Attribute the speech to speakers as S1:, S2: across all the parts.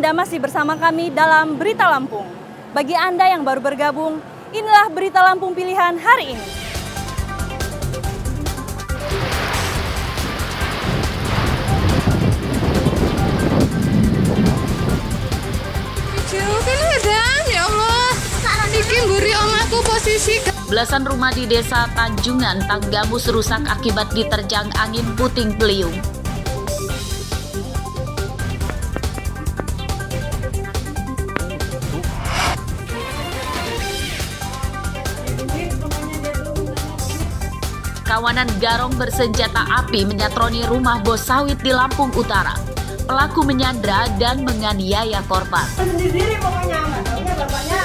S1: Anda masih bersama kami dalam Berita Lampung. Bagi Anda yang baru bergabung, inilah Berita Lampung pilihan hari ini.
S2: Ya Allah, iki mburi omahku posisi.
S3: Belasan rumah di Desa Tanjungan Tanggamus rusak akibat diterjang angin puting beliung. Kawanan garong bersenjata api menyatroni rumah bos sawit di Lampung Utara. Pelaku menyandra dan menganiaya korban.
S1: Sendiri pokoknya, bapaknya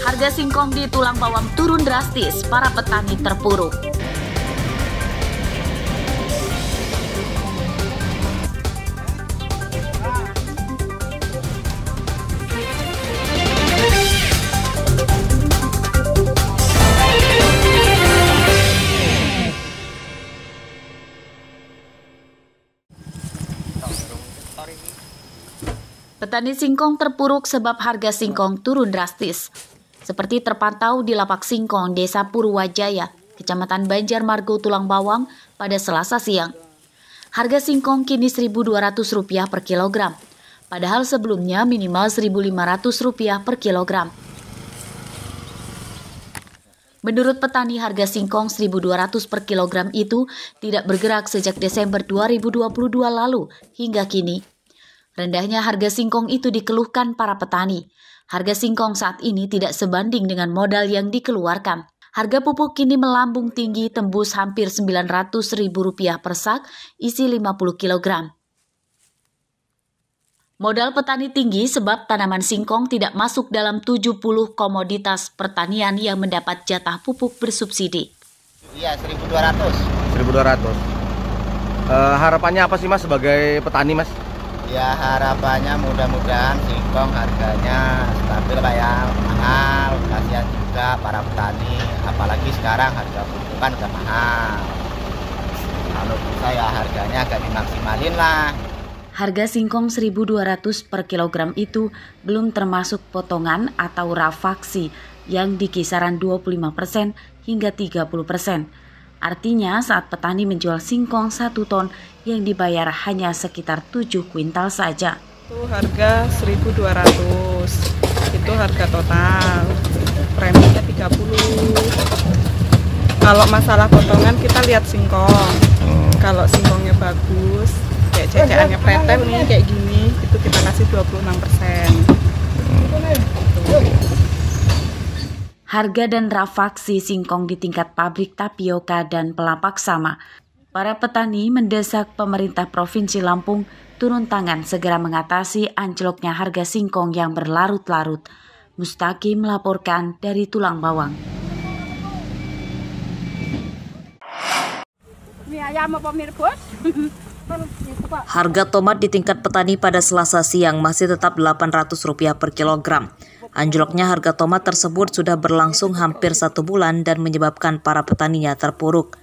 S3: Harga singkong di Tulang Bawang turun drastis, para petani terpuruk. Petani singkong terpuruk sebab harga singkong turun drastis. Seperti terpantau di lapak singkong Desa Purwajaya, Kecamatan Banjarmargo Tulang Bawang pada Selasa siang. Harga singkong kini Rp1.200 per kilogram, padahal sebelumnya minimal Rp1.500 per kilogram. Menurut petani, harga singkong Rp1.200 per kilogram itu tidak bergerak sejak Desember 2022 lalu hingga kini. Rendahnya harga singkong itu dikeluhkan para petani. Harga singkong saat ini tidak sebanding dengan modal yang dikeluarkan. Harga pupuk kini melambung tinggi tembus hampir Rp900.000 per sak isi 50 kg. Modal petani tinggi sebab tanaman singkong tidak masuk dalam 70 komoditas pertanian yang mendapat jatah pupuk bersubsidi.
S4: Iya, 1.200.
S5: 1.200. Harapannya apa sih Mas sebagai petani Mas?
S4: Ya harapannya mudah-mudahan singkong harganya stabil lah ya, mahal. Kasihan juga para petani, apalagi sekarang harga pupuk kan udah mahal. Kalau bisa ya harganya agak dimaksimalin lah.
S3: Harga singkong Rp1.200 per kilogram itu belum termasuk potongan atau rafaksi yang di kisaran 25% hingga 30%. Artinya saat petani menjual singkong 1 ton yang dibayar hanya sekitar 7 kuintal saja.
S6: Itu harga 1.200, itu harga total, preminya 30. Kalau masalah potongan kita lihat singkong, kalau singkongnya bagus, kayak cecekannya pretel nih kayak gini, itu kita kasih 26%.
S3: Harga dan rafaksi singkong di tingkat pabrik tapioka dan pelapak sama. Para petani mendesak pemerintah Provinsi Lampung turun tangan segera mengatasi anjloknya harga singkong yang berlarut-larut. Mustaqim melaporkan dari Tulang Bawang. Harga tomat di tingkat petani pada Selasa siang masih tetap Rp800 per kilogram. Anjloknya harga tomat tersebut sudah berlangsung hampir 1 bulan dan menyebabkan para petaninya terpuruk.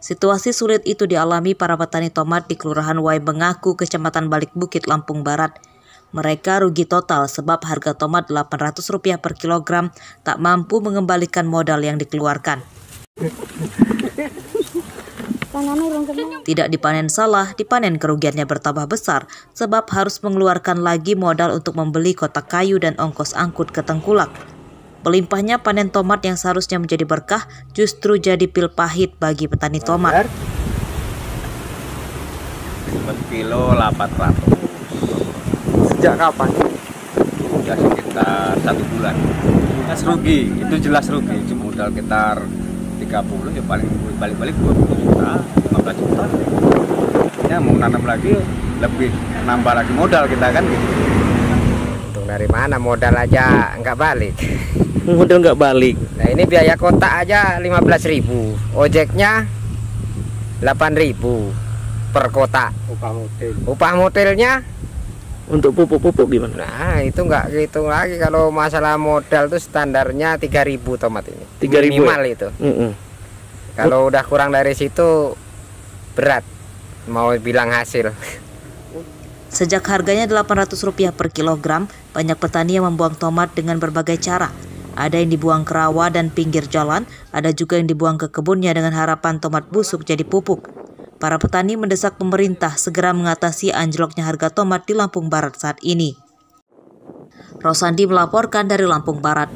S3: Situasi sulit itu dialami para petani tomat di Kelurahan Waibengaku, Kecamatan Balik Bukit, Lampung Barat. Mereka rugi total sebab harga tomat Rp800 per kilogram tak mampu mengembalikan modal yang dikeluarkan. Tidak dipanen salah, dipanen kerugiannya bertambah besar sebab harus mengeluarkan lagi modal untuk membeli kotak kayu dan ongkos angkut ke Tengkulak. Pelimpahnya panen tomat yang seharusnya menjadi berkah justru jadi pil pahit bagi petani tomat.
S7: Per kilo 800.
S5: Sejak kapan?
S7: Sudah sekitar 1 bulan. Jelas rugi, itu jelas rugi. Modal sekitar 30 ya paling balik-balik 20 juta, 15 juta. Ya mau nanam lagi lebih nambah lagi modal kita kan gitu.
S4: Untung dari mana modal aja nggak balik.
S5: Modal nggak balik.
S4: Nah ini biaya kotak aja 15.000, ojeknya 8.000 per kotak.
S5: Upah motel.
S4: Upah motelnya
S5: Untuk pupuk-pupuk gimana?
S8: Nah itu nggak gitu lagi. Kalau masalah modal tuh standarnya 3.000 tomat ini.
S5: 3.000
S8: minimal
S5: ya?
S8: Itu.
S5: Oh.
S8: Kalau udah kurang dari situ berat mau bilang hasil.
S3: Sejak harganya Rp800 per kilogram, banyak petani yang membuang tomat dengan berbagai cara. Ada yang dibuang ke rawa dan pinggir jalan, ada juga yang dibuang ke kebunnya dengan harapan tomat busuk jadi pupuk. Para petani mendesak pemerintah segera mengatasi anjloknya harga tomat di Lampung Barat saat ini. Rosandi melaporkan dari Lampung Barat.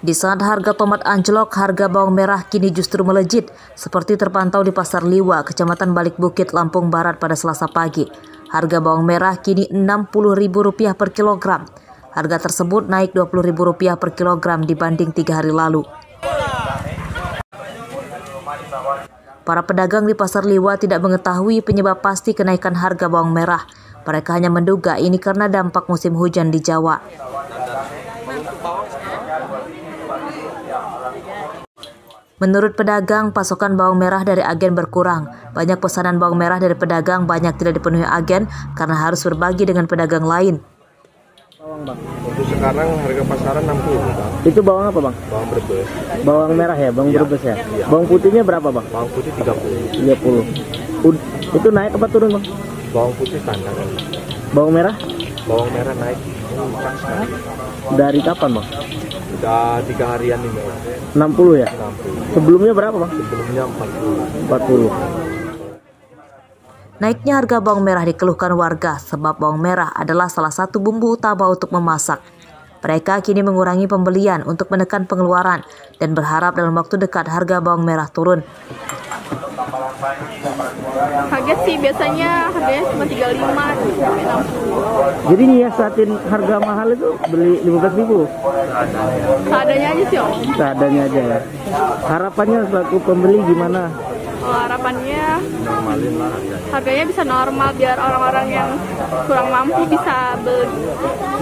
S3: Di saat harga tomat anjlok, harga bawang merah kini justru melejit, seperti terpantau di Pasar Liwa, Kecamatan Balik Bukit, Lampung Barat pada Selasa pagi. Harga bawang merah kini Rp60.000 per kilogram. Harga tersebut naik Rp20.000 per kilogram dibanding 3 hari lalu. Para pedagang di Pasar Liwa tidak mengetahui penyebab pasti kenaikan harga bawang merah. Mereka hanya menduga ini karena dampak musim hujan di Jawa. Menurut pedagang, pasokan bawang merah dari agen berkurang. Banyak pesanan bawang merah dari pedagang banyak tidak dipenuhi agen karena harus berbagi dengan pedagang lain.
S5: Bawang bang, untuk sekarang harga pasaran 60 bang. Itu bawang apa bang? Bawang Brebes. Bawang merah ya, bawang Brebes ya? Iya. Bawang putihnya berapa bang? Bawang putih 30. Itu naik apa turun bang? Bawang putih standar. Bawang merah? Bawang merah naik. Dari kapan bang? Udah 3 harian ini. 60 ya? 60. Sebelumnya berapa bang? Sebelumnya 40.
S3: Naiknya harga bawang merah dikeluhkan warga sebab bawang merah adalah salah satu bumbu utama untuk memasak. Mereka kini mengurangi pembelian untuk menekan pengeluaran dan berharap dalam waktu dekat harga bawang merah turun.
S2: Kaget sih, biasanya harganya cuma 35 sampai 60.
S5: Jadi nyiasatin harga mahal itu beli 15.000?
S2: Seadanya aja sih, Om.
S5: Seadanya aja ya. Harapannya selaku pembeli gimana?
S2: Harapannya harganya bisa normal biar orang-orang yang kurang mampu bisa beli.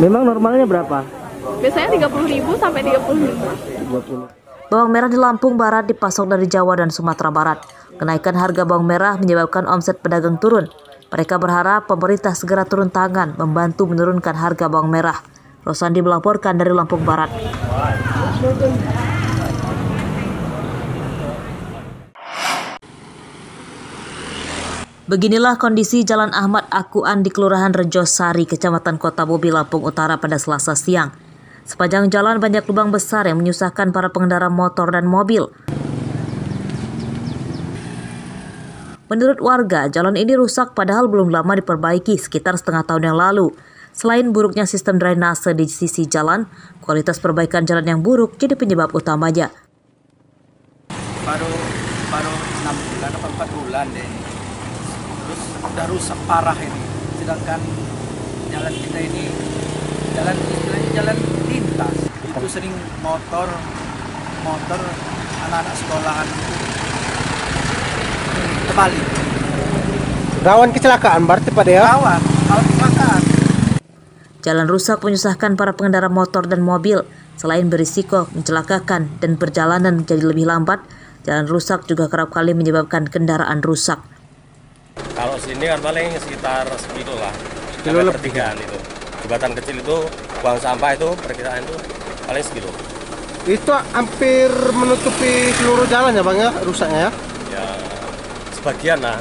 S5: Memang normalnya berapa?
S2: Biasanya 30.000 sampai 35.
S3: Bawang merah di Lampung Barat dipasok dari Jawa dan Sumatera Barat. Kenaikan harga bawang merah menyebabkan omset pedagang turun. Mereka berharap pemerintah segera turun tangan membantu menurunkan harga bawang merah. Rosandi melaporkan dari Lampung Barat. Beginilah kondisi Jalan Ahmad Akuan di Kelurahan Rejosari, Kecamatan Kota Bobi, Lampung Utara pada Selasa siang. Sepanjang jalan banyak lubang besar yang menyusahkan para pengendara motor dan mobil. Menurut warga, jalan ini rusak padahal belum lama diperbaiki sekitar setengah tahun yang lalu. Selain buruknya sistem drainase di sisi jalan, kualitas perbaikan jalan yang buruk jadi penyebab utamanya.
S9: Baru 6 bulan atau 4 bulan deh. Terus udah rusak parah ini. Sedangkan jalan kita ini jalan lintas. Itu sering motor anak-anak sekolahan terbalik.
S5: Rawan kecelakaan berarti pada ya?
S9: Rawan kecelakaan.
S3: Jalan rusak menyusahkan para pengendara motor dan mobil. Selain berisiko mencelakakan dan perjalanan menjadi lebih lambat, jalan rusak juga kerap kali menyebabkan kendaraan rusak.
S10: Kalau sini kan paling sekitar 10 lah, sampai pertigaan itu. Jembatan kecil itu, buang sampah itu, perkiraan itu paling 10.
S5: Itu hampir menutupi seluruh jalan ya bang ya, rusaknya ya?
S10: Ya, sebagian lah.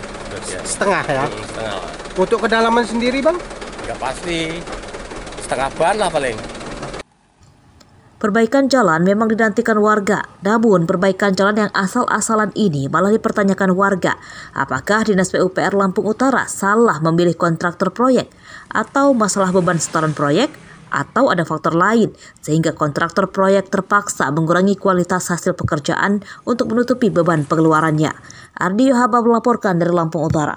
S5: Setengah ya?
S10: Setengah lah.
S5: Untuk kedalaman sendiri bang?
S10: Nggak pasti, setengah ban lah paling.
S3: Perbaikan jalan memang dinantikan warga, namun perbaikan jalan yang asal-asalan ini malah dipertanyakan warga. Apakah Dinas PUPR Lampung Utara salah memilih kontraktor proyek? Atau masalah beban setoran proyek? Atau ada faktor lain sehingga kontraktor proyek terpaksa mengurangi kualitas hasil pekerjaan untuk menutupi beban pengeluarannya? Ardi Yohaba melaporkan dari Lampung Utara.